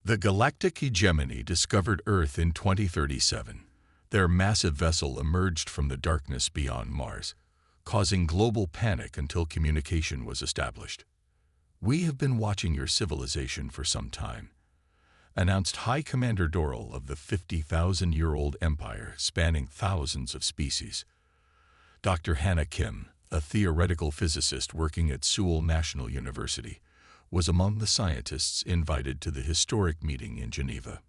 The Galactic Hegemony discovered Earth in 2037. Their massive vessel emerged from the darkness beyond Mars, causing global panic until communication was established. "We have been watching your civilization for some time," announced High Commander Doral of the 50,000-year-old empire spanning thousands of species. Dr. Hannah Kim, a theoretical physicist working at Seoul National University, was among the scientists invited to the historic meeting in Geneva.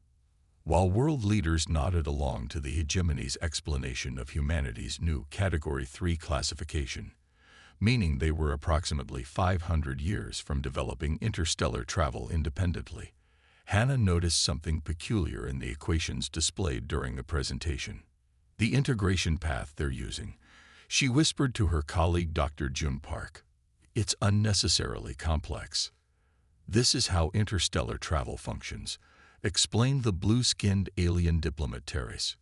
While world leaders nodded along to the hegemony's explanation of humanity's new Category 3 classification, meaning they were approximately 500 years from developing interstellar travel independently, Hannah noticed something peculiar in the equations displayed during the presentation. "The integration path they're using," she whispered to her colleague Dr. Jun Park. "It's unnecessarily complex. This is how interstellar travel functions," explained the blue-skinned alien diplomat Terrace.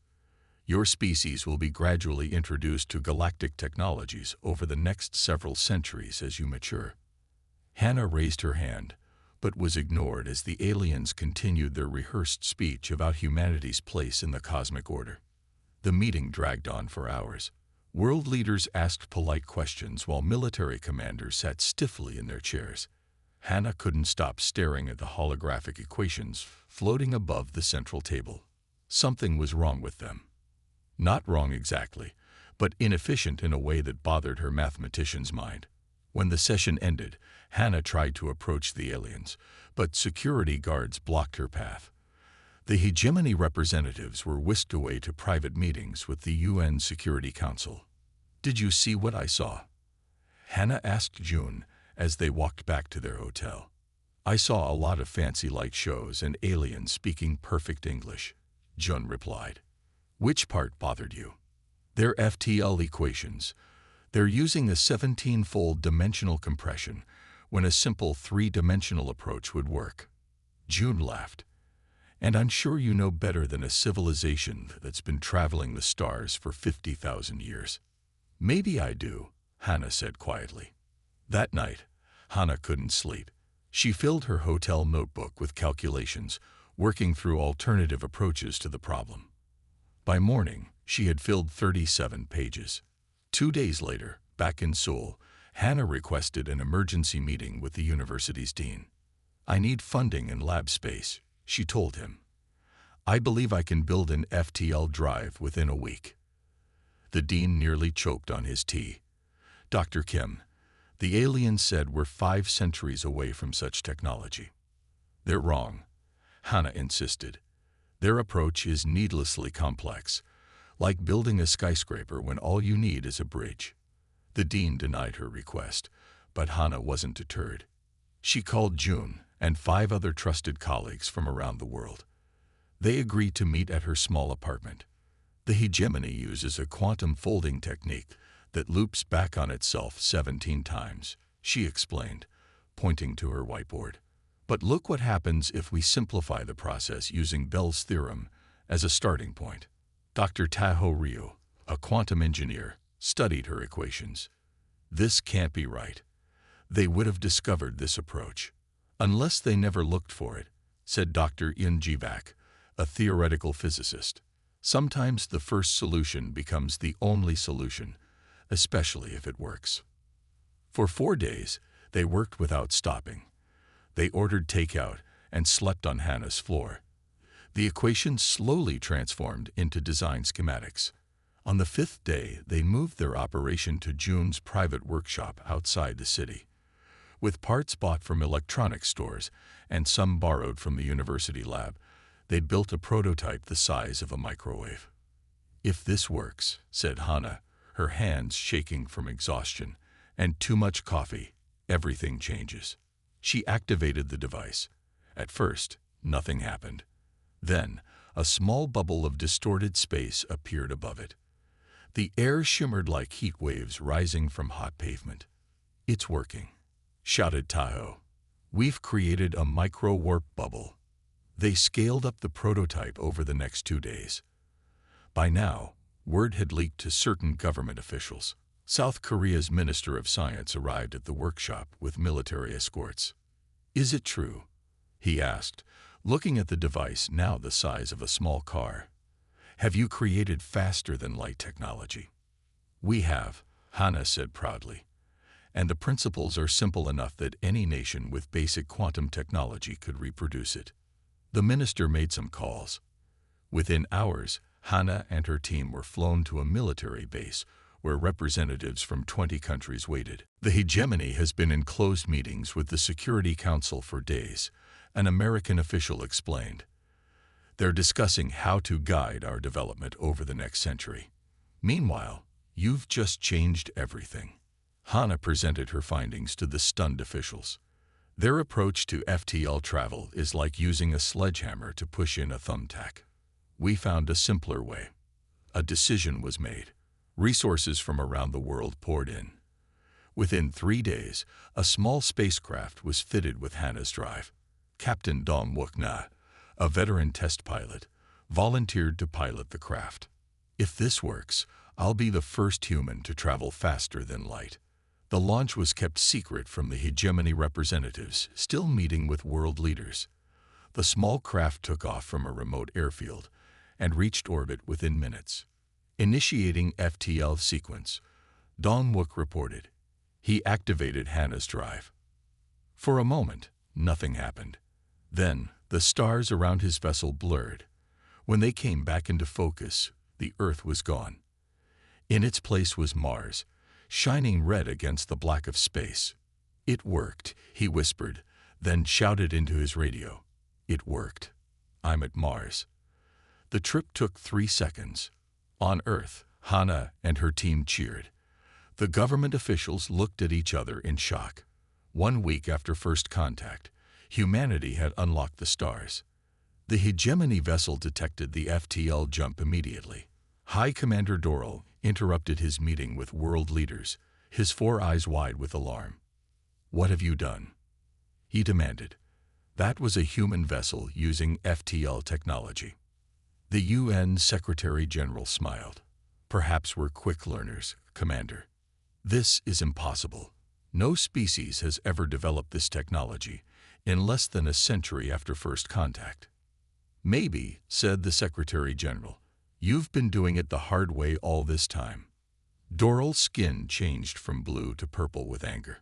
"Your species will be gradually introduced to galactic technologies over the next several centuries as you mature." Hannah raised her hand, but was ignored as the aliens continued their rehearsed speech about humanity's place in the cosmic order. The meeting dragged on for hours. World leaders asked polite questions while military commanders sat stiffly in their chairs. Hannah couldn't stop staring at the holographic equations floating above the central table. Something was wrong with them. Not wrong exactly, but inefficient in a way that bothered her mathematician's mind. When the session ended, Hannah tried to approach the aliens, but security guards blocked her path. The hegemony representatives were whisked away to private meetings with the UN Security Council. "Did you see what I saw?" Hannah asked June as they walked back to their hotel. "I saw a lot of fancy light shows and aliens speaking perfect English," Jun replied. "Which part bothered you?" "Their FTL equations. They're using a 17-fold dimensional compression when a simple 3-dimensional approach would work." June laughed. "And I'm sure you know better than a civilization that's been traveling the stars for 50,000 years." "Maybe I do," Hannah said quietly. That night, Hannah couldn't sleep. She filled her hotel notebook with calculations, working through alternative approaches to the problem. By morning, she had filled 37 pages. 2 days later, back in Seoul, Hannah requested an emergency meeting with the university's dean. "I need funding and lab space," she told him. "I believe I can build an FTL drive within a week." The dean nearly choked on his tea. "Dr. Kim, the aliens said we're 5 centuries away from such technology." "They're wrong," Hannah insisted. "Their approach is needlessly complex, like building a skyscraper when all you need is a bridge." The dean denied her request, but Hannah wasn't deterred. She called June and 5 other trusted colleagues from around the world. They agreed to meet at her small apartment. The hegemony uses a quantum folding technique that loops back on itself 17 times, she explained, pointing to her whiteboard. "But look what happens if we simplify the process using Bell's theorem as a starting point." Dr. Taho Ryo, a quantum engineer, studied her equations. "This can't be right. They would have discovered this approach, unless they never looked for it," said Dr. Yin Jivak, a theoretical physicist. "Sometimes the first solution becomes the only solution, especially if it works." For 4 days, they worked without stopping. They ordered takeout and slept on Hannah's floor. The equations slowly transformed into design schematics. On the 5th day, they moved their operation to June's private workshop outside the city. With parts bought from electronics stores and some borrowed from the university lab, they'd built a prototype the size of a microwave. "If this works," said Hannah, her hands shaking from exhaustion and too much coffee, "everything changes." She activated the device. At first, nothing happened. Then, a small bubble of distorted space appeared above it. The air shimmered like heat waves rising from hot pavement. "It's working," shouted Tahoe. "We've created a micro-warp bubble." They scaled up the prototype over the next 2 days. By now, word had leaked to certain government officials. South Korea's Minister of Science arrived at the workshop with military escorts. "Is it true?" he asked, looking at the device now the size of a small car. Have you created faster-than-light technology? We have, Hannah said proudly. And the principles are simple enough that any nation with basic quantum technology could reproduce it. The minister made some calls. Within hours, Hannah and her team were flown to a military base where representatives from 20 countries waited. The hegemony has been in closed meetings with the Security Council for days, an American official explained. They're discussing how to guide our development over the next century. Meanwhile, you've just changed everything. Hannah presented her findings to the stunned officials. Their approach to FTL travel is like using a sledgehammer to push in a thumbtack. We found a simpler way. A decision was made. Resources from around the world poured in. Within 3 days, a small spacecraft was fitted with Hannah's drive. Captain Dong Wook Na, a veteran test pilot, volunteered to pilot the craft. If this works, I'll be the first human to travel faster than light. The launch was kept secret from the hegemony representatives, still meeting with world leaders. The small craft took off from a remote airfield and reached orbit within minutes. Initiating FTL sequence, Dong Wook reported. He activated Hannah's drive. For a moment, nothing happened. Then, the stars around his vessel blurred. When they came back into focus, the Earth was gone. In its place was Mars, shining red against the black of space. It worked, he whispered, then shouted into his radio. It worked. I'm at Mars. The trip took 3 seconds. On Earth, Hannah and her team cheered. The government officials looked at each other in shock. 1 week after first contact, humanity had unlocked the stars. The hegemony vessel detected the FTL jump immediately. High Commander Doral interrupted his meeting with world leaders, his 4 eyes wide with alarm. What have you done? He demanded. That was a human vessel using FTL technology. The UN Secretary-General smiled. Perhaps we're quick learners, Commander. This is impossible. No species has ever developed this technology in less than a century after first contact. Maybe, said the Secretary-General, you've been doing it the hard way all this time. Doral's skin changed from blue to purple with anger.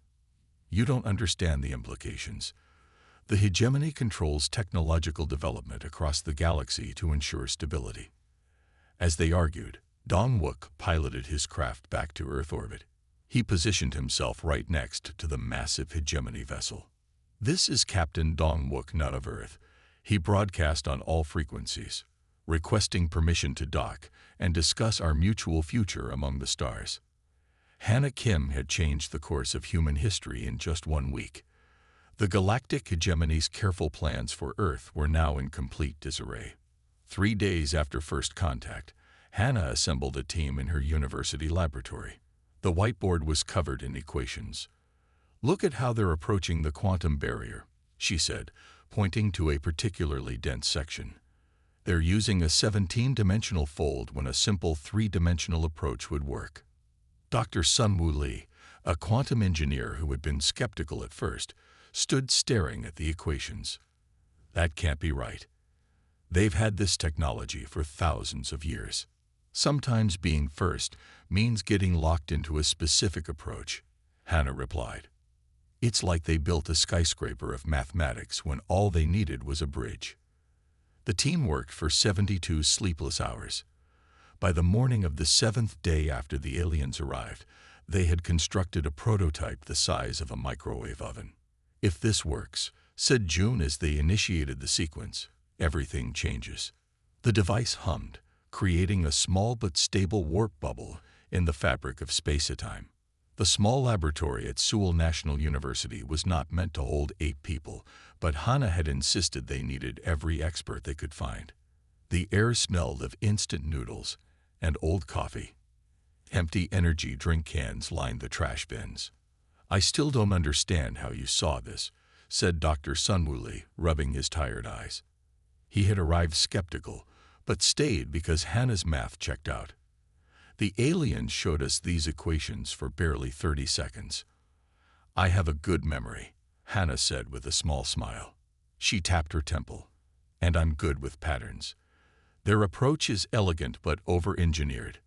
You don't understand the implications. The hegemony controls technological development across the galaxy to ensure stability. As they argued, Dong Wook piloted his craft back to Earth orbit. He positioned himself right next to the massive hegemony vessel. This is Captain Dong Wook, not of Earth. He broadcast on all frequencies, requesting permission to dock and discuss our mutual future among the stars. Hannah Kim had changed the course of human history in just 1 week. The galactic hegemony's careful plans for Earth were now in complete disarray. 3 days after first contact, Hannah assembled a team in her university laboratory. The whiteboard was covered in equations. Look at how they're approaching the quantum barrier, she said, pointing to a particularly dense section. They're using a 17-dimensional fold when a simple 3-dimensional approach would work. Dr. Sun-Woo Lee, a quantum engineer who had been skeptical at first, stood staring at the equations. That can't be right. They've had this technology for thousands of years. Sometimes being first means getting locked into a specific approach, Hannah replied. It's like they built a skyscraper of mathematics when all they needed was a bridge. The team worked for 72 sleepless hours. By the morning of the 7th day after the aliens arrived, they had constructed a prototype the size of a microwave oven. If this works, said June as they initiated the sequence, everything changes. The device hummed, creating a small but stable warp bubble in the fabric of space-time. The small laboratory at Seoul National University was not meant to hold 8 people, but Hannah had insisted they needed every expert they could find. The air smelled of instant noodles and old coffee. Empty energy drink cans lined the trash bins. I still don't understand how you saw this, said Dr. Sun-Woo Lee, rubbing his tired eyes. He had arrived skeptical, but stayed because Hannah's math checked out. The aliens showed us these equations for barely 30 seconds. I have a good memory, Hannah said with a small smile. She tapped her temple. and I'm good with patterns. Their approach is elegant but over-engineered.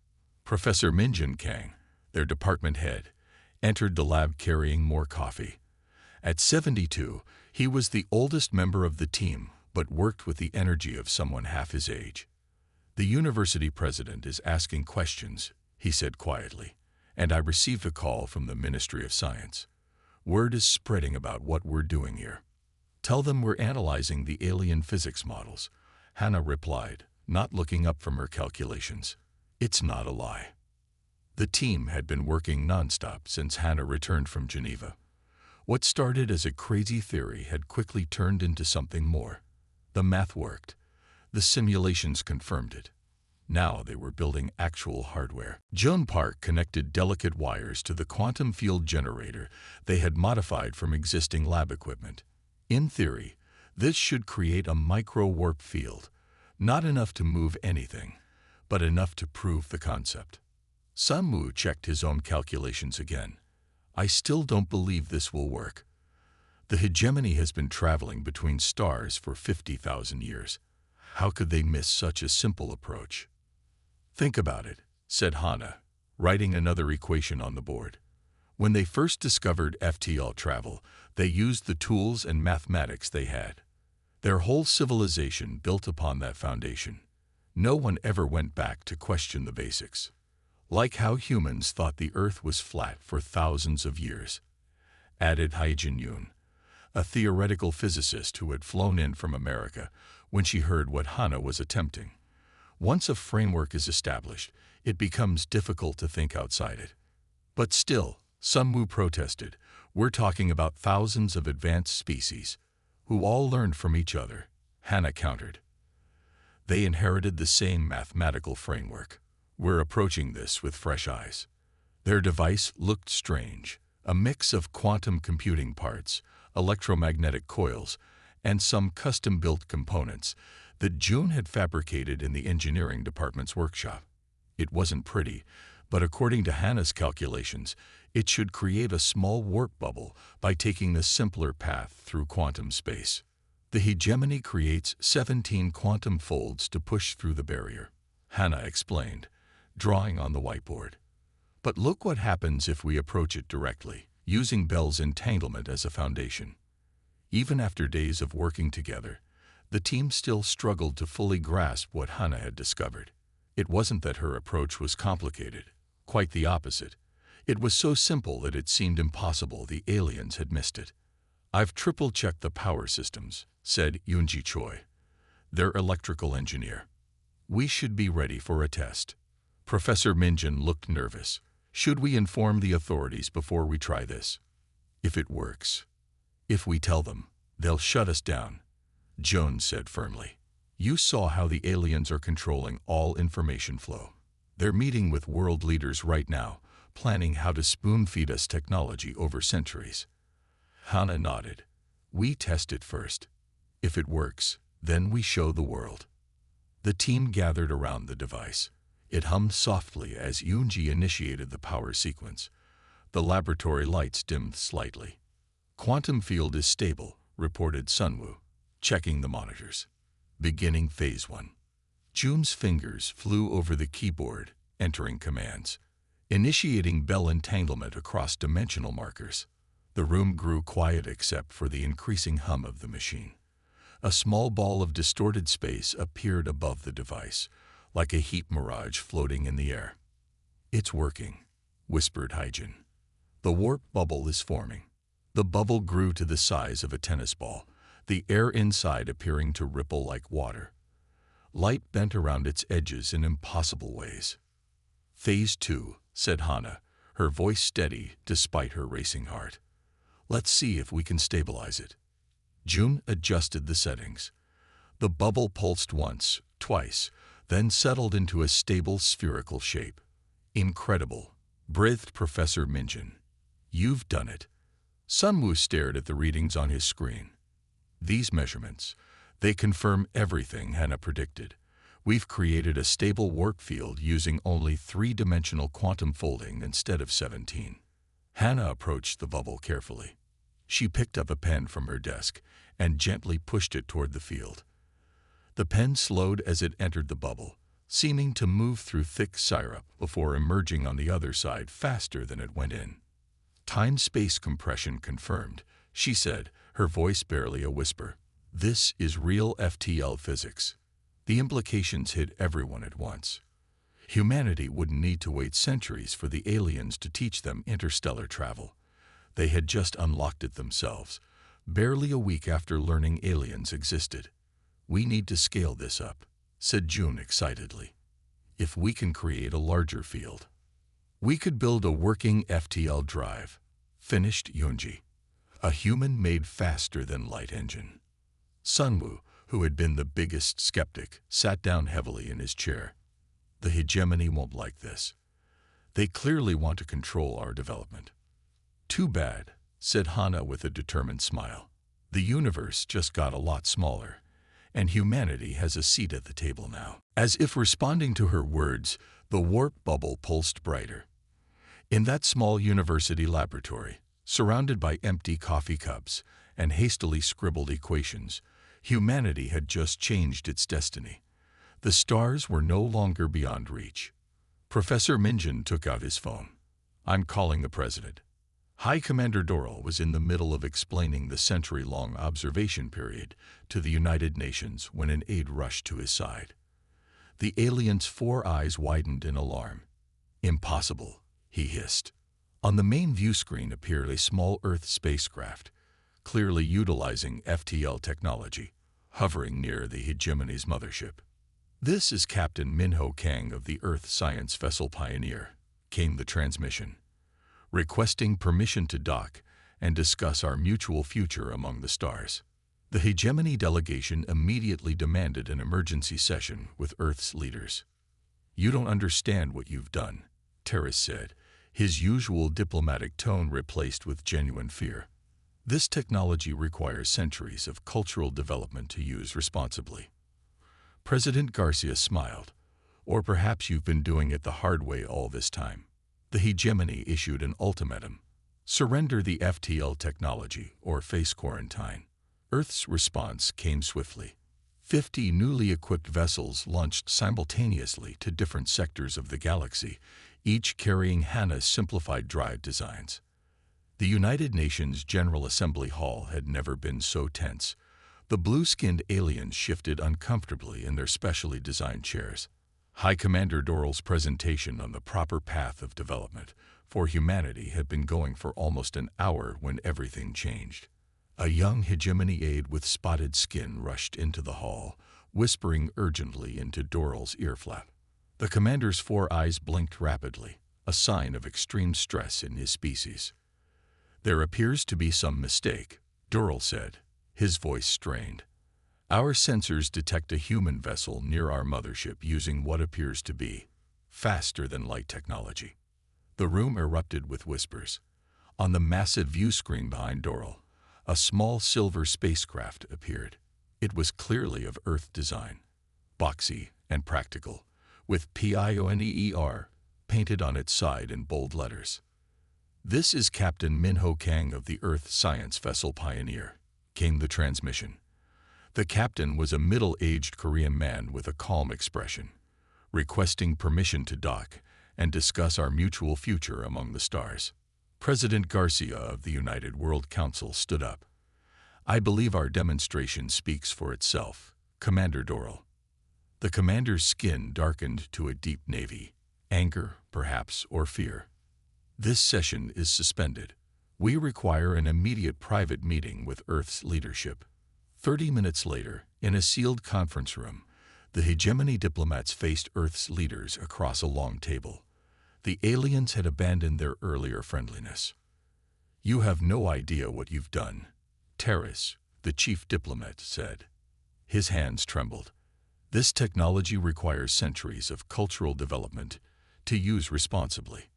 Professor Minjin Kang, their department head, entered the lab carrying more coffee. At 72, he was the oldest member of the team, but worked with the energy of someone half his age. "The university president is asking questions," he said quietly, "and I received a call from the Ministry of Science. Word is spreading about what we're doing here." "Tell them we're analyzing the alien physics models," Hannah replied, not looking up from her calculations. "It's not a lie." The team had been working nonstop since Hannah returned from Geneva. What started as a crazy theory had quickly turned into something more. The math worked. The simulations confirmed it. Now they were building actual hardware. Joan Park connected delicate wires to the quantum field generator they had modified from existing lab equipment. In theory, this should create a micro-warp field, not enough to move anything, but enough to prove the concept. Sun Wu checked his own calculations again. "I still don't believe this will work. The hegemony has been traveling between stars for 50,000 years. How could they miss such a simple approach?" "Think about it," said Hannah, writing another equation on the board. "When they first discovered FTL travel, they used the tools and mathematics they had. Their whole civilization built upon that foundation. No one ever went back to question the basics. Like how humans thought the Earth was flat for thousands of years," added Haijin Yun, a theoretical physicist who had flown in from America when she heard what Hannah was attempting. Once a framework is established, it becomes difficult to think outside it. "But still," Sun Wu protested, "we're talking about thousands of advanced species, who all learned from each other," Hannah countered. "They inherited the same mathematical framework. We're approaching this with fresh eyes." Their device looked strange, a mix of quantum computing parts, electromagnetic coils, and some custom-built components that June had fabricated in the engineering department's workshop. It wasn't pretty, but according to Hannah's calculations, it should create a small warp bubble by taking the simpler path through quantum space. The hegemony creates 17 quantum folds to push through the barrier, Hannah explained, drawing on the whiteboard. "But look what happens if we approach it directly, using Bell's entanglement as a foundation." Even after days of working together, the team still struggled to fully grasp what Hannah had discovered. It wasn't that her approach was complicated, quite the opposite. It was so simple that it seemed impossible the aliens had missed it. "I've triple-checked the power systems," said Yoonji Choi, their electrical engineer. "We should be ready for a test." Professor Minjin looked nervous. "Should we inform the authorities before we try this?" "If it works. If we tell them, they'll shut us down," Jones said firmly. "You saw how the aliens are controlling all information flow. They're meeting with world leaders right now, planning how to spoon-feed us technology over centuries." Hannah nodded. "We test it first. If it works, then we show the world." The team gathered around the device. It hummed softly as Yoonji initiated the power sequence. The laboratory lights dimmed slightly. "Quantum field is stable," reported Sun Wu, checking the monitors. "Beginning phase 1. June's fingers flew over the keyboard, entering commands, initiating Bell entanglement across dimensional markers. The room grew quiet except for the increasing hum of the machine. A small ball of distorted space appeared above the device, like a heat mirage floating in the air. "It's working," whispered Haijin. "The warp bubble is forming." The bubble grew to the size of a tennis ball, the air inside appearing to ripple like water. Light bent around its edges in impossible ways. "Phase 2, said Hannah, her voice steady despite her racing heart. "Let's see if we can stabilize it." June adjusted the settings. The bubble pulsed once, twice, then settled into a stable spherical shape. "Incredible," breathed Professor Minjin. "You've done it." Sun Wu stared at the readings on his screen. "These measurements, they confirm everything Hannah predicted. We've created a stable warp field using only 3-dimensional quantum folding instead of 17. Hannah approached the bubble carefully. She picked up a pen from her desk and gently pushed it toward the field. The pen slowed as it entered the bubble, seeming to move through thick syrup before emerging on the other side faster than it went in. Time-space compression confirmed, she said, her voice barely a whisper. This is real FTL physics. The implications hit everyone at once. Humanity wouldn't need to wait centuries for the aliens to teach them interstellar travel. They had just unlocked it themselves, barely a week after learning aliens existed. We need to scale this up, said June excitedly. If we can create a larger field, we could build a working FTL drive, finished Yunji. A human-made faster-than-light engine. Sunwoo, who had been the biggest skeptic, sat down heavily in his chair. The hegemony won't like this. They clearly want to control our development. Too bad, said Hana with a determined smile. The universe just got a lot smaller, and humanity has a seat at the table now. As if responding to her words, the warp bubble pulsed brighter. In that small university laboratory, surrounded by empty coffee cups and hastily scribbled equations, humanity had just changed its destiny. The stars were no longer beyond reach. Professor Minjin took out his phone. I'm calling the president. High Commander Doral was in the middle of explaining the century-long observation period to the United Nations when an aide rushed to his side. The alien's 4 eyes widened in alarm. Impossible, he hissed. On the main view screen appeared a small Earth spacecraft, clearly utilizing FTL technology, hovering near the hegemony's mothership. This is Captain Minho Kang of the Earth Science Vessel Pioneer, came the transmission. Requesting permission to dock and discuss our mutual future among the stars. The hegemony delegation immediately demanded an emergency session with Earth's leaders. You don't understand what you've done, Terrace said, his usual diplomatic tone replaced with genuine fear. This technology requires centuries of cultural development to use responsibly. President Garcia smiled. Or perhaps you've been doing it the hard way all this time. The hegemony issued an ultimatum. Surrender the FTL technology or face quarantine. Earth's response came swiftly. 50 newly equipped vessels launched simultaneously to different sectors of the galaxy, each carrying Hana's simplified drive designs. The United Nations General Assembly Hall had never been so tense. The blue-skinned aliens shifted uncomfortably in their specially designed chairs. High Commander Doral's presentation on the proper path of development for humanity had been going for almost an hour when everything changed. A young hegemony aide with spotted skin rushed into the hall, whispering urgently into Doral's earflap. The commander's 4 eyes blinked rapidly, a sign of extreme stress in his species. There appears to be some mistake, Doral said, his voice strained. Our sensors detect a human vessel near our mothership using what appears to be faster-than-light technology. The room erupted with whispers. On the massive view screen behind Doral, a small silver spacecraft appeared. It was clearly of Earth design, boxy and practical, with PIONEER painted on its side in bold letters. This is Captain Minho Kang of the Earth Science Vessel Pioneer, came the transmission. The captain was a middle-aged Korean man with a calm expression, requesting permission to dock and discuss our mutual future among the stars. President Garcia of the United World Council stood up. I believe our demonstration speaks for itself, Commander Doral. The commander's skin darkened to a deep navy, anger, perhaps, or fear. This session is suspended. We require an immediate private meeting with Earth's leadership. 30 minutes later, in a sealed conference room, the hegemony diplomats faced Earth's leaders across a long table. The aliens had abandoned their earlier friendliness. You have no idea what you've done, Terrace, the chief diplomat, said. His hands trembled. This technology requires centuries of cultural development to use responsibly.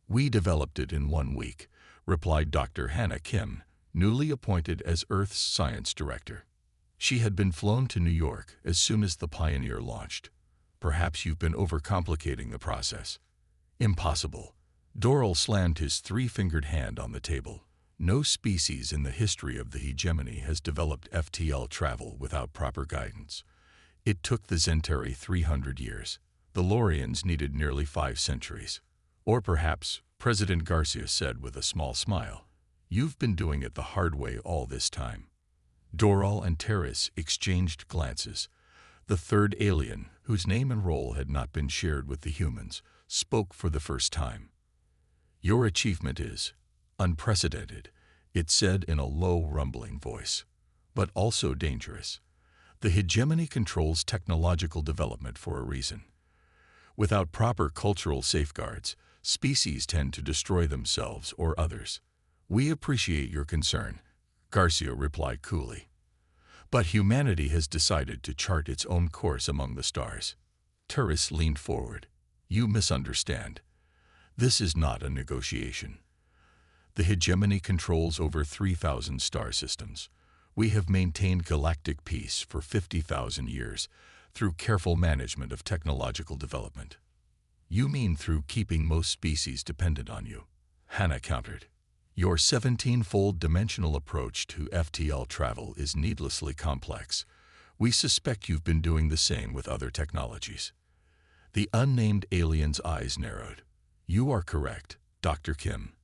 We developed it in 1 week, replied Dr. Hannah Kim, newly appointed as Earth's science director. She had been flown to New York as soon as the Pioneer launched. Perhaps you've been overcomplicating the process. Impossible. Doral slammed his 3-fingered hand on the table. No species in the history of the hegemony has developed FTL travel without proper guidance. It took the Zentari 300 years. The Lorians needed nearly 5 centuries. Or perhaps, President Garcia said with a small smile, "You've been doing it the hard way all this time." Doral and Terrace exchanged glances. The third alien, whose name and role had not been shared with the humans, spoke for the first time. "Your achievement is unprecedented," it said in a low, rumbling voice, "but also dangerous. The hegemony controls technological development for a reason. Without proper cultural safeguards, species tend to destroy themselves or others. We appreciate your concern," Garcia replied coolly. "But humanity has decided to chart its own course among the stars." Terrace leaned forward. "You misunderstand. This is not a negotiation. The hegemony controls over 3,000 star systems. We have maintained galactic peace for 50,000 years through careful management of technological development." "You mean through keeping most species dependent on you," Hannah countered. "Your 17-fold dimensional approach to FTL travel is needlessly complex. We suspect you've been doing the same with other technologies." The unnamed alien's eyes narrowed. "You are correct, Dr. Kim.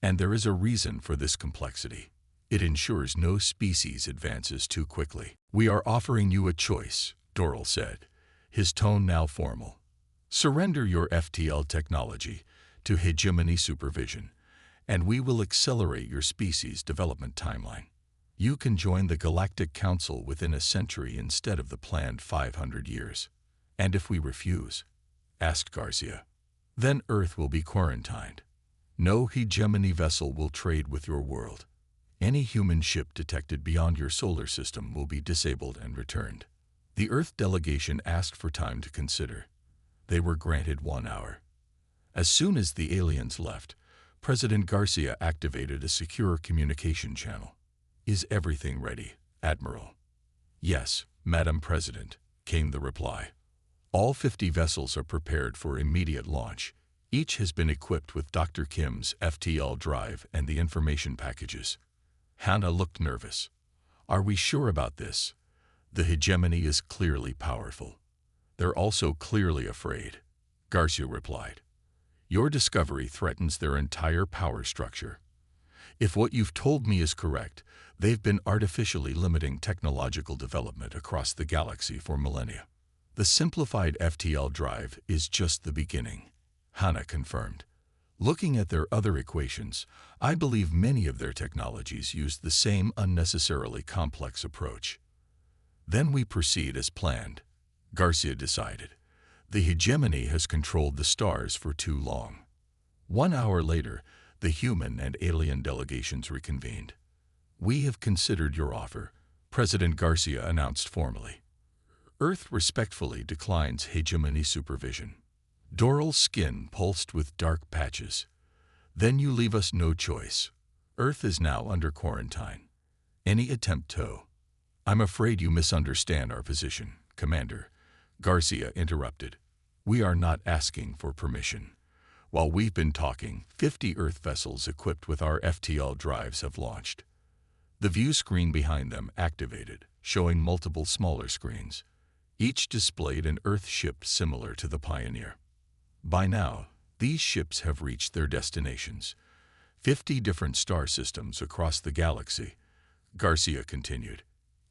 And there is a reason for this complexity. It ensures no species advances too quickly." "We are offering you a choice," Doral said, his tone now formal. "Surrender your FTL technology to hegemony supervision, and we will accelerate your species' development timeline. You can join the Galactic Council within a century instead of the planned 500 years. And if we refuse," asked Garcia, "then Earth will be quarantined. No hegemony vessel will trade with your world. Any human ship detected beyond your solar system will be disabled and returned." The Earth delegation asked for time to consider. They were granted 1 hour. As soon as the aliens left, President Garcia activated a secure communication channel. "Is everything ready, Admiral?" "Yes, Madam President," came the reply. "All 50 vessels are prepared for immediate launch. Each has been equipped with Dr. Kim's FTL drive and the information packages." Hannah looked nervous. "Are we sure about this? The hegemony is clearly powerful. They're also clearly afraid," Garcia replied. "Your discovery threatens their entire power structure. If what you've told me is correct, they've been artificially limiting technological development across the galaxy for millennia. The simplified FTL drive is just the beginning," Hannah confirmed. "Looking at their other equations, I believe many of their technologies use the same unnecessarily complex approach." "Then we proceed as planned," Garcia decided. "The hegemony has controlled the stars for too long." 1 hour later, the human and alien delegations reconvened. "We have considered your offer," President Garcia announced formally. "Earth respectfully declines hegemony supervision." Doral's skin pulsed with dark patches. "Then you leave us no choice. Earth is now under quarantine. Any attempt to—" "I'm afraid you misunderstand our position, Commander," Garcia interrupted. "We are not asking for permission. While we've been talking, 50 Earth vessels equipped with our FTL drives have launched." The view screen behind them activated, showing multiple smaller screens. Each displayed an Earth ship similar to the Pioneer. By now, these ships have reached their destinations. 50 different star systems across the galaxy, Garcia continued.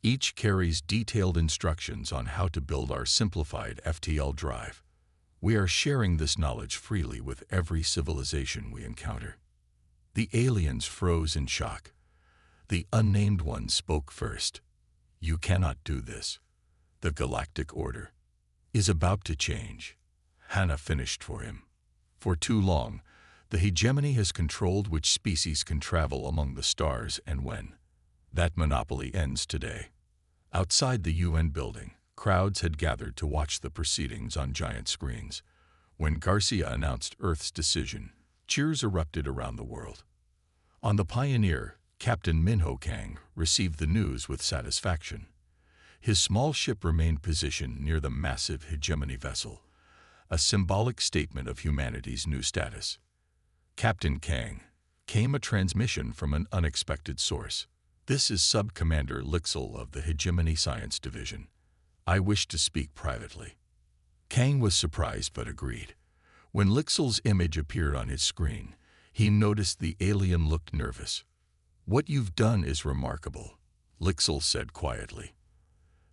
Each carries detailed instructions on how to build our simplified FTL drive. We are sharing this knowledge freely with every civilization we encounter. The aliens froze in shock. The unnamed one spoke first. "You cannot do this. The galactic order is about to change," Hannah finished for him. "For too long, the hegemony has controlled which species can travel among the stars and when. That monopoly ends today." Outside the UN building, crowds had gathered to watch the proceedings on giant screens. When Garcia announced Earth's decision, cheers erupted around the world. On the Pioneer, Captain Minho Kang received the news with satisfaction. His small ship remained positioned near the massive hegemony vessel, a symbolic statement of humanity's new status. "Captain Kang," came a transmission from an unexpected source. "This is Sub-Commander Lixel of the Hegemony Science Division. I wish to speak privately. Kang was surprised but agreed. When Lixel's image appeared on his screen, he noticed the alien looked nervous. "What you've done is remarkable," Lixel said quietly.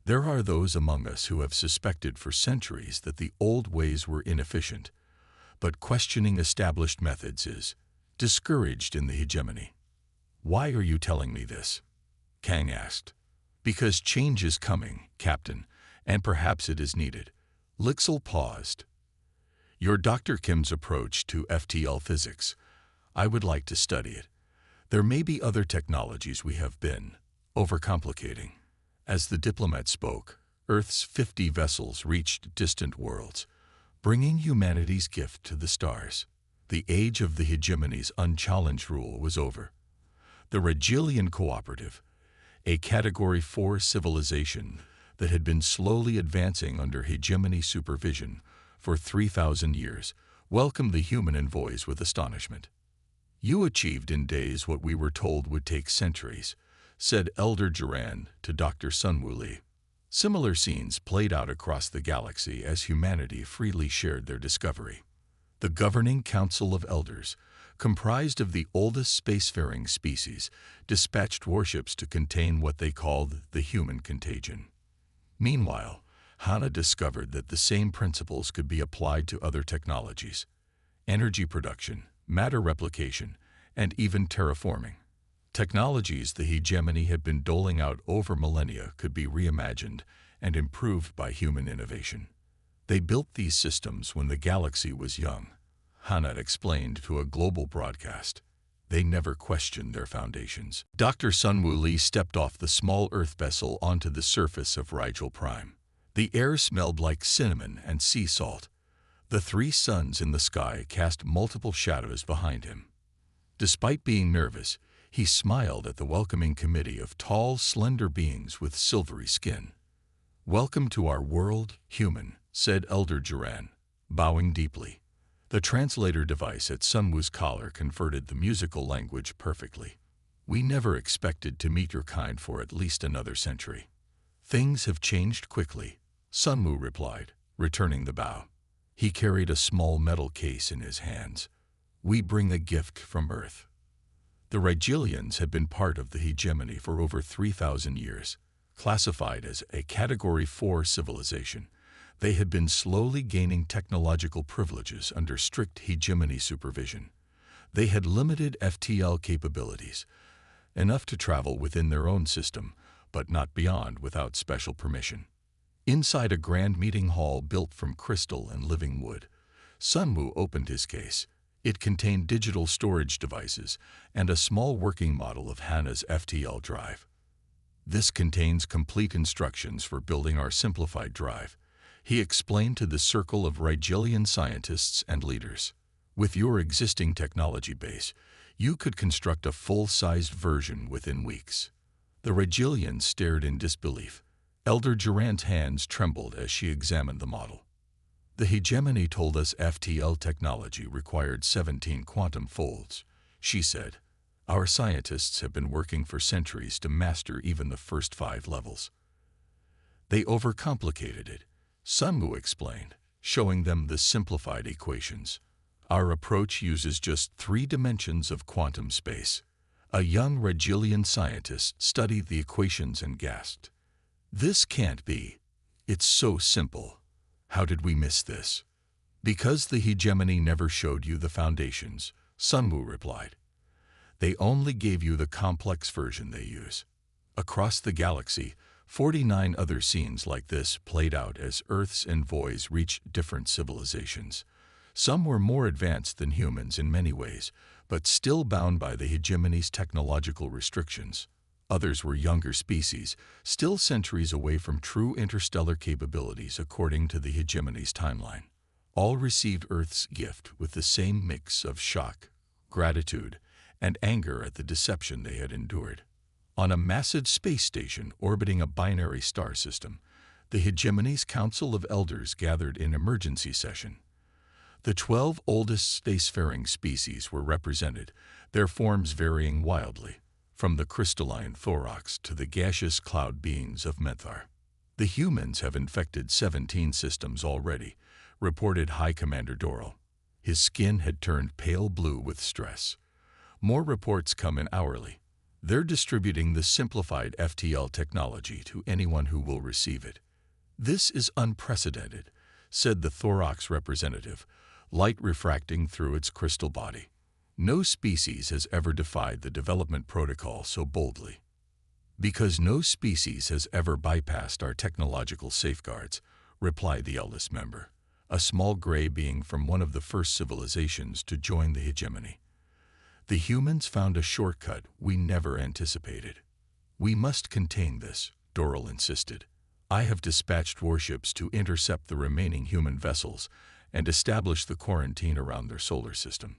"There are those among us who have suspected for centuries that the old ways were inefficient, but questioning established methods is discouraged in the hegemony." "Why are you telling me this?" Kang asked. "Because change is coming, Captain, and perhaps it is needed." Lixel paused. "Your Dr. Kim's approach to FTL physics, I would like to study it. There may be other technologies we have been overcomplicating." As the diplomat spoke, Earth's 50 vessels reached distant worlds, bringing humanity's gift to the stars. The age of the hegemony's unchallenged rule was over. The Regilian Cooperative, a Category 4 civilization that had been slowly advancing under hegemony supervision for 3,000 years, welcomed the human envoys with astonishment. "You achieved in days what we were told would take centuries," said Elder Duran to Dr. Sunwoo Lee. Similar scenes played out across the galaxy as humanity freely shared their discovery. The Governing Council of Elders, comprised of the oldest spacefaring species, dispatched warships to contain what they called the human contagion. Meanwhile, Hana discovered that the same principles could be applied to other technologies: energy production, matter replication, and even terraforming. Technologies the hegemony had been doling out over millennia could be reimagined and improved by human innovation. They built these systems when the galaxy was young, Hana explained to a global broadcast. They never questioned their foundations. Dr. Sunwoo Lee stepped off the small Earth vessel onto the surface of Rigel Prime. The air smelled like cinnamon and sea salt. The 3 suns in the sky cast multiple shadows behind him. Despite being nervous, he smiled at the welcoming committee of tall, slender beings with silvery skin. "Welcome to our world, human," said Elder Duran, bowing deeply. The translator device at Sunwoo's collar converted the musical language perfectly. "We never expected to meet your kind for at least another century." "Things have changed quickly," Sunwoo replied, returning the bow. He carried a small metal case in his hands. "We bring a gift from Earth." The Rigelians had been part of the hegemony for over 3,000 years. Classified as a Category 4 civilization, they had been slowly gaining technological privileges under strict hegemony supervision. They had limited FTL capabilities, enough to travel within their own system, but not beyond without special permission. Inside a grand meeting hall built from crystal and living wood, Sunwoo opened his case. It contained digital storage devices and a small working model of Hana's FTL drive. "This contains complete instructions for building our simplified drive," he explained to the circle of Rigelian scientists and leaders. "With your existing technology base, you could construct a full-sized version within weeks." The Rigelians stared in disbelief. Elder Duran's hands trembled as she examined the model. "The hegemony told us FTL technology required 17 quantum folds," she said. "Our scientists have been working for centuries to master even the first 5 levels." "They overcomplicated it," Sunwoo explained, showing them the simplified equations. "Our approach uses just 3 dimensions of quantum space." A young Rigelian scientist studied the equations and gasped. "This can't be. It's so simple. How did we miss this?" "Because the hegemony never showed you the foundations," Sunwoo replied. "They only gave you the complex version they use." Across the galaxy, 49 other scenes like this played out as Earth's envoys reached different civilizations. Some were more advanced than humans in many ways, but still bound by the hegemony's technological restrictions. Others were younger species, still centuries away from true interstellar capabilities according to the hegemony's timeline. All received Earth's gift with the same mix of shock, gratitude, and anger at the deception they had endured. On a massive space station orbiting a binary star system, the hegemony's Council of Elders gathered in emergency session. The 12 oldest spacefaring species were represented, their forms varying wildly, from the crystalline thorax to the gaseous cloud beings of Menthar. The humans have infected 17 systems already, reported High Commander Doral. His skin had turned pale blue with stress. More reports come in hourly. They're distributing the simplified FTL technology to anyone who will receive it. This is unprecedented, said the Thorax representative, light refracting through its crystal body. No species has ever defied the development protocol so boldly. Because no species has ever bypassed our technological safeguards, replied the eldest member, a small gray being from one of the first civilizations to join the hegemony. The humans found a shortcut we never anticipated. We must contain this, Doral insisted. I have dispatched warships to intercept the remaining human vessels and establish the quarantine around their solar system.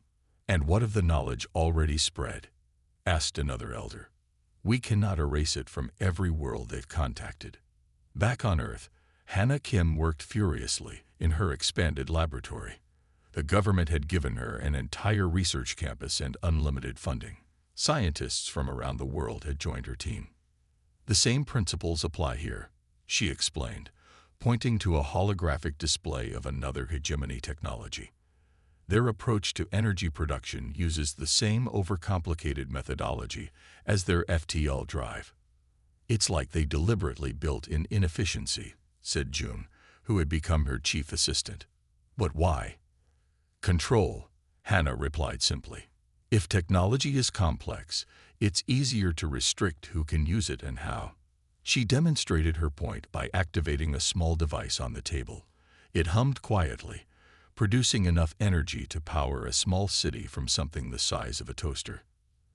And what of the knowledge already spread? Asked another elder. We cannot erase it from every world they've contacted. Back on Earth, Hannah Kim worked furiously in her expanded laboratory. The government had given her an entire research campus and unlimited funding. Scientists from around the world had joined her team. The same principles apply here, she explained, pointing to a holographic display of another hegemony technology. Their approach to energy production uses the same overcomplicated methodology as their FTL drive. It's like they deliberately built in inefficiency, said June, who had become her chief assistant. But why? Control, Hannah replied simply. If technology is complex, it's easier to restrict who can use it and how. She demonstrated her point by activating a small device on the table. It hummed quietly, producing enough energy to power a small city from something the size of a toaster.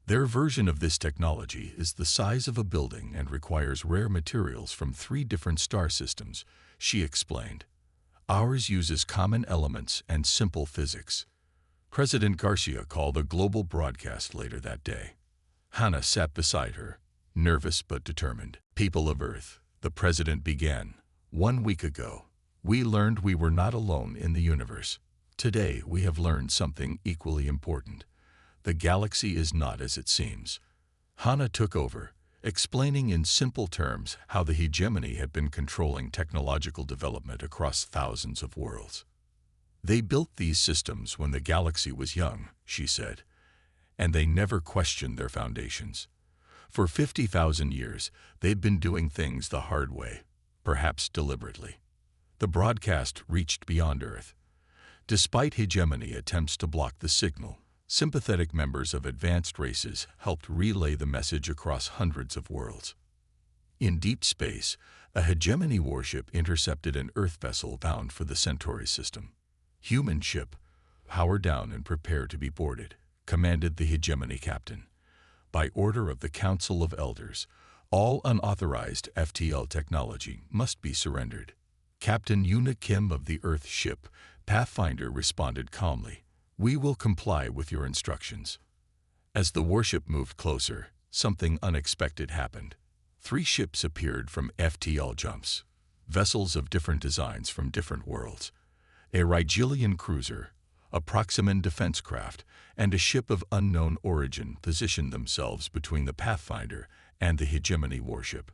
Their version of this technology is the size of a building and requires rare materials from 3 different star systems, she explained. Ours uses common elements and simple physics. President Garcia called a global broadcast later that day. Hannah sat beside her, nervous but determined. People of Earth, the president began. 1 week ago, we learned we were not alone in the universe. Today, we have learned something equally important. The galaxy is not as it seems. Hannah took over, explaining in simple terms how the hegemony had been controlling technological development across thousands of worlds. They built these systems when the galaxy was young, she said, and they never questioned their foundations. For 50,000 years, they'd been doing things the hard way, perhaps deliberately. The broadcast reached beyond Earth. Despite hegemony attempts to block the signal, sympathetic members of advanced races helped relay the message across hundreds of worlds. In deep space, a hegemony warship intercepted an Earth vessel bound for the Centauri system. Human ship, power down and prepare to be boarded, commanded the hegemony captain. By order of the Council of Elders, all unauthorized FTL technology must be surrendered. Captain Yuna Kim of the Earth ship, Pathfinder, responded calmly, "We will comply with your instructions." As the warship moved closer, something unexpected happened. 3 ships appeared from FTL jumps, vessels of different designs from different worlds. A Rigelian cruiser, a Proximan defense craft, and a ship of unknown origin positioned themselves between the Pathfinder and the hegemony warship.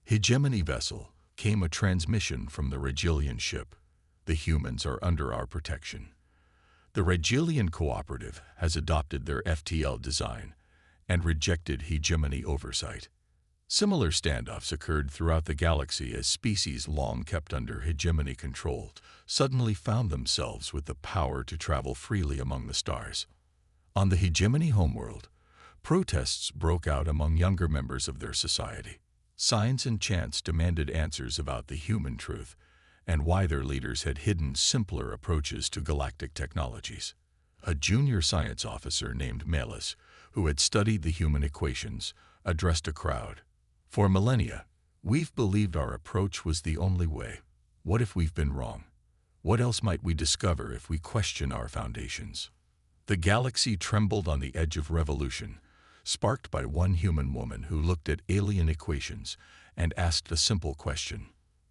Hegemony vessel, came a transmission from the Rigelian ship. The humans are under our protection. The Rigelian Cooperative has adopted their FTL design and rejected hegemony oversight. Similar standoffs occurred throughout the galaxy as species long kept under hegemony control suddenly found themselves with the power to travel freely among the stars. On the hegemony homeworld, protests broke out among younger members of their society. Signs and chants demanded answers about the human truth and why their leaders had hidden simpler approaches to galactic technologies. A junior science officer named Melis, who had studied the human equations, addressed a crowd. For millennia, we've believed our approach was the only way. What if we've been wrong? What else might we discover if we question our foundations? The galaxy trembled on the edge of revolution, sparked by one human woman who looked at alien equations and asked a simple question.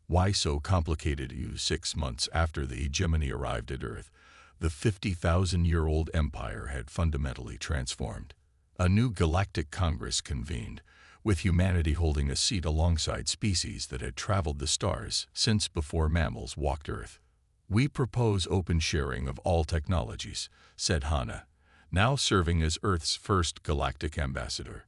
Why so complicated? 6 months after the hegemony arrived at Earth, the 50,000-year-old empire had fundamentally transformed. A new galactic congress convened, with humanity holding a seat alongside species that had traveled the stars since before mammals walked Earth. "We propose open sharing of all technologies," said Hannah, now serving as Earth's first galactic ambassador.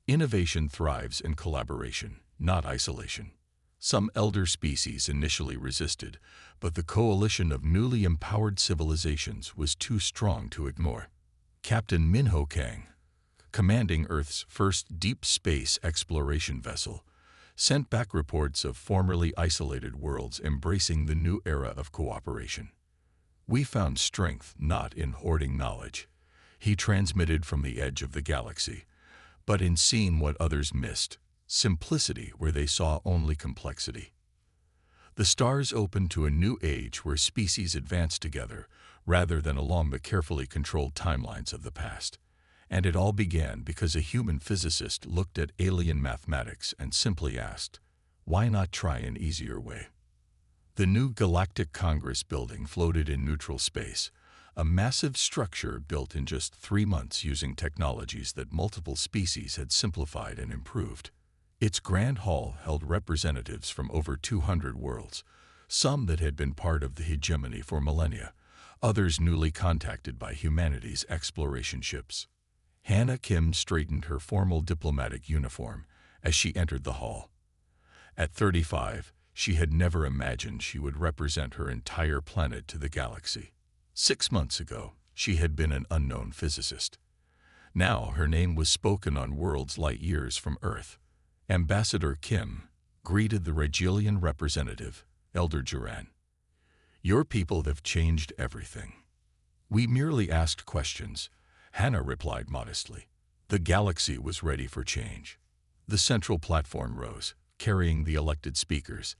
"Innovation thrives in collaboration, not isolation." Some elder species initially resisted, but the coalition of newly empowered civilizations was too strong to ignore. Captain Minho Kang, commanding Earth's first deep space exploration vessel, sent back reports of formerly isolated worlds embracing the new era of cooperation. "We found strength not in hoarding knowledge," he transmitted from the edge of the galaxy, "but in seeing what others missed, simplicity where they saw only complexity." The stars opened to a new age where species advanced together rather than along the carefully controlled timelines of the past. And it all began because a human physicist looked at alien mathematics and simply asked, why not try an easier way? The new Galactic Congress building floated in neutral space, a massive structure built in just 3 months using technologies that multiple species had simplified and improved. Its grand hall held representatives from over 200 worlds, some that had been part of the hegemony for millennia, others newly contacted by humanity's exploration ships. Hannah Kim straightened her formal diplomatic uniform as she entered the hall. At 35, she had never imagined she would represent her entire planet to the galaxy. 6 months ago, she had been an unknown physicist. Now her name was spoken on worlds light years from Earth. Ambassador Kim greeted the Regilian representative, Elder Duran. "Your people have changed everything." "We merely asked questions," Hannah replied modestly. The galaxy was ready for change. The central platform rose, carrying the elected speakers.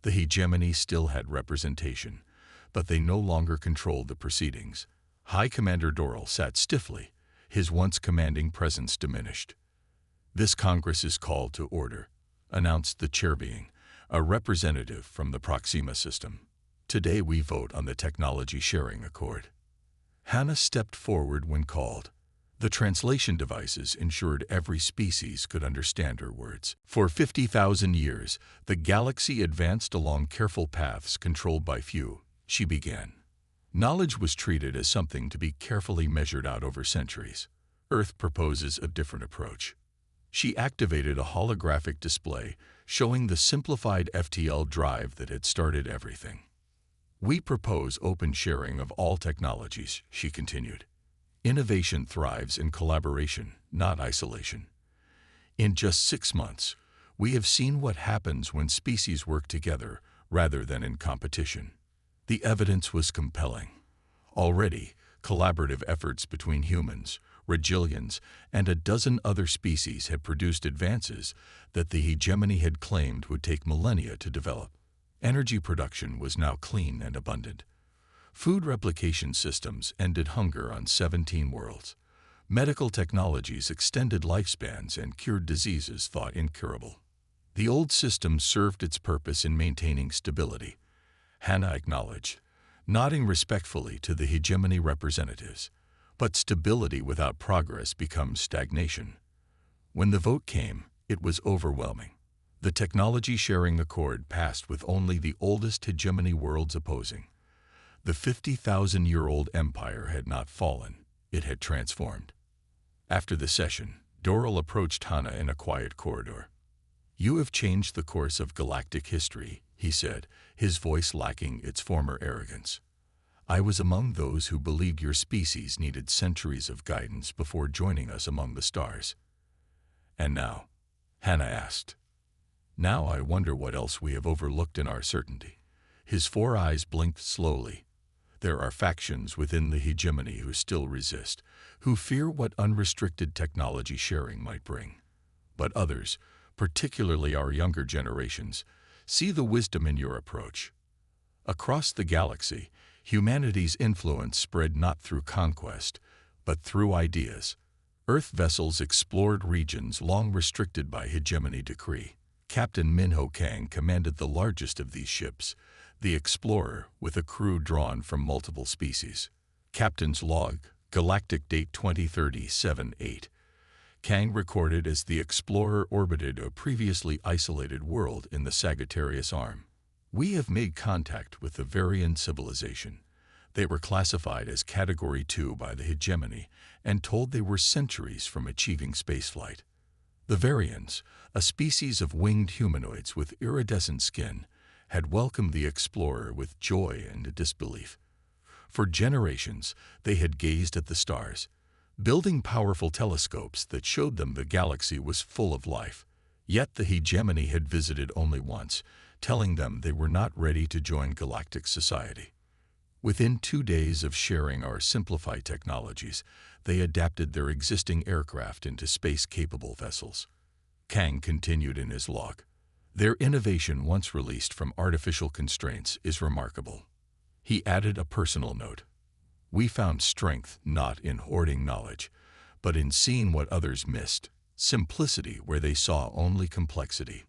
The hegemony still had representation, but they no longer controlled the proceedings. High Commander Doral sat stiffly, his once commanding presence diminished. "This Congress is called to order," announced the chair being, a representative from the Proxima system. "Today we vote on the Technology Sharing Accord." Hannah stepped forward when called. The translation devices ensured every species could understand her words. For 50,000 years, the galaxy advanced along careful paths controlled by few, she began. Knowledge was treated as something to be carefully measured out over centuries. Earth proposes a different approach. She activated a holographic display showing the simplified FTL drive that had started everything. "We propose open sharing of all technologies," she continued. "Innovation thrives in collaboration, not isolation. In just 6 months, we have seen what happens when species work together rather than in competition." The evidence was compelling. Already, collaborative efforts between humans, Regilians, and a dozen other species had produced advances that the hegemony had claimed would take millennia to develop. Energy production was now clean and abundant. Food replication systems ended hunger on 17 worlds. Medical technologies extended lifespans and cured diseases thought incurable. The old system served its purpose in maintaining stability, Hannah acknowledged, nodding respectfully to the hegemony representatives. But stability without progress becomes stagnation. When the vote came, it was overwhelming. The Technology Sharing Accord passed with only the oldest hegemony worlds opposing. The 50,000-year-old empire had not fallen, it had transformed. After the session, Doral approached Hannah in a quiet corridor. "You have changed the course of galactic history," he said, his voice lacking its former arrogance. "I was among those who believed your species needed centuries of guidance before joining us among the stars." "And now?" Hannah asked. "Now I wonder what else we have overlooked in our certainty." His 4 eyes blinked slowly. "There are factions within the hegemony who still resist, who fear what unrestricted technology sharing might bring. But others, particularly our younger generations, see the wisdom in your approach. Across the galaxy, humanity's influence spread not through conquest, but through ideas. Earth vessels explored regions long restricted by hegemony decree. Captain Minho Kang commanded the largest of these ships, the Explorer, with a crew drawn from multiple species. Captain's log, Galactic date 2037-8. Kang recorded as the explorer orbited a previously isolated world in the Sagittarius Arm. "We have made contact with the Varian civilization. They were classified as Category 2 by the hegemony and told they were centuries from achieving spaceflight. The Varians, a species of winged humanoids with iridescent skin, had welcomed the explorer with joy and disbelief. For generations, they had gazed at the stars, building powerful telescopes that showed them the galaxy was full of life. Yet the hegemony had visited only once, telling them they were not ready to join galactic society. Within 2 days of sharing our simplified technologies, they adapted their existing aircraft into space-capable vessels." Kang continued in his log. "Their innovation, once released from artificial constraints, is remarkable." He added a personal note. "We found strength not in hoarding knowledge, but in seeing what others missed, simplicity where they saw only complexity."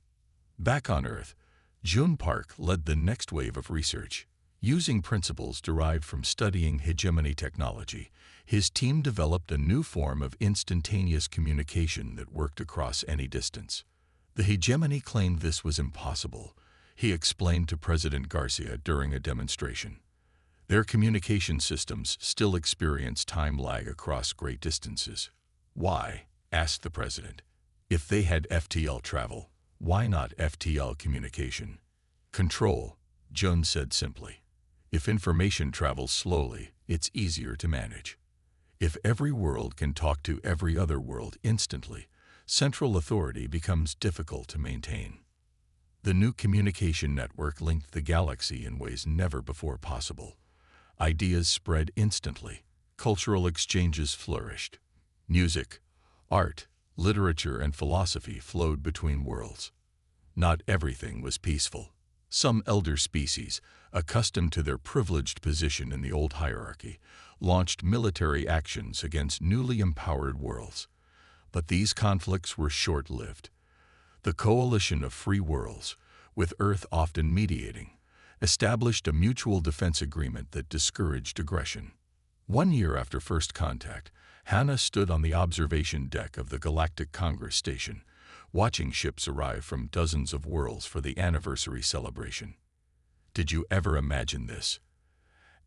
Back on Earth, Jun Park led the next wave of research. Using principles derived from studying hegemony technology, his team developed a new form of instantaneous communication that worked across any distance. The hegemony claimed this was impossible, he explained to President Garcia during a demonstration. Their communication systems still experience time lag across great distances. "Why?" asked the president. "If they had FTL travel, why not FTL communication?" "Control," Jun said simply. "If information travels slowly, it's easier to manage. If every world can talk to every other world instantly, central authority becomes difficult to maintain." The new communication network linked the galaxy in ways never before possible. Ideas spread instantly. Cultural exchanges flourished. Music, art, literature, and philosophy flowed between worlds. Not everything was peaceful. Some elder species, accustomed to their privileged position in the old hierarchy, launched military actions against newly empowered worlds. But these conflicts were short-lived. The coalition of free worlds, with Earth often mediating, established a mutual defense agreement that discouraged aggression. 1 year after first contact, Hannah stood on the observation deck of the Galactic Congress Station, watching ships arrive from dozens of worlds for the anniversary celebration. "Did you ever imagine this?"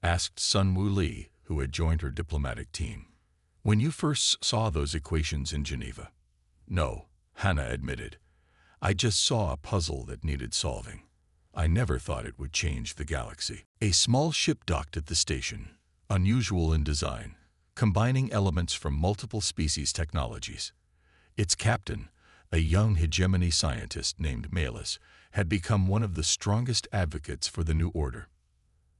asked Sun Wu Li, who had joined her diplomatic team. "When you first saw those equations in Geneva?" "No," Hannah admitted. "I just saw a puzzle that needed solving. I never thought it would change the galaxy." A small ship docked at the station, unusual in design, combining elements from multiple species technologies. Its captain, a young hegemony scientist named Malus, had become one of the strongest advocates for the new order.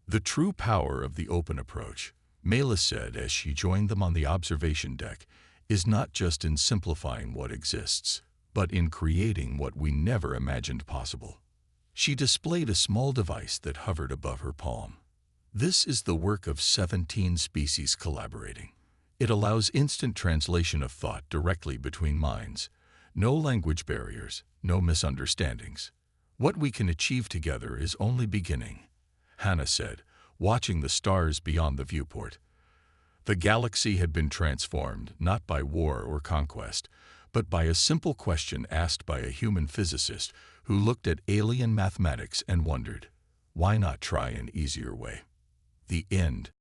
"The true power of the open approach," Malus said as she joined them on the observation deck, "is not just in simplifying what exists, but in creating what we never imagined possible." She displayed a small device that hovered above her palm. "This is the work of 17 species collaborating. It allows instant translation of thought directly between minds. No language barriers, no misunderstandings. What we can achieve together is only beginning," Hannah said, watching the stars beyond the viewport. The galaxy had been transformed not by war or conquest, but by a simple question asked by a human physicist who looked at alien mathematics and wondered, why not try an easier way? The end.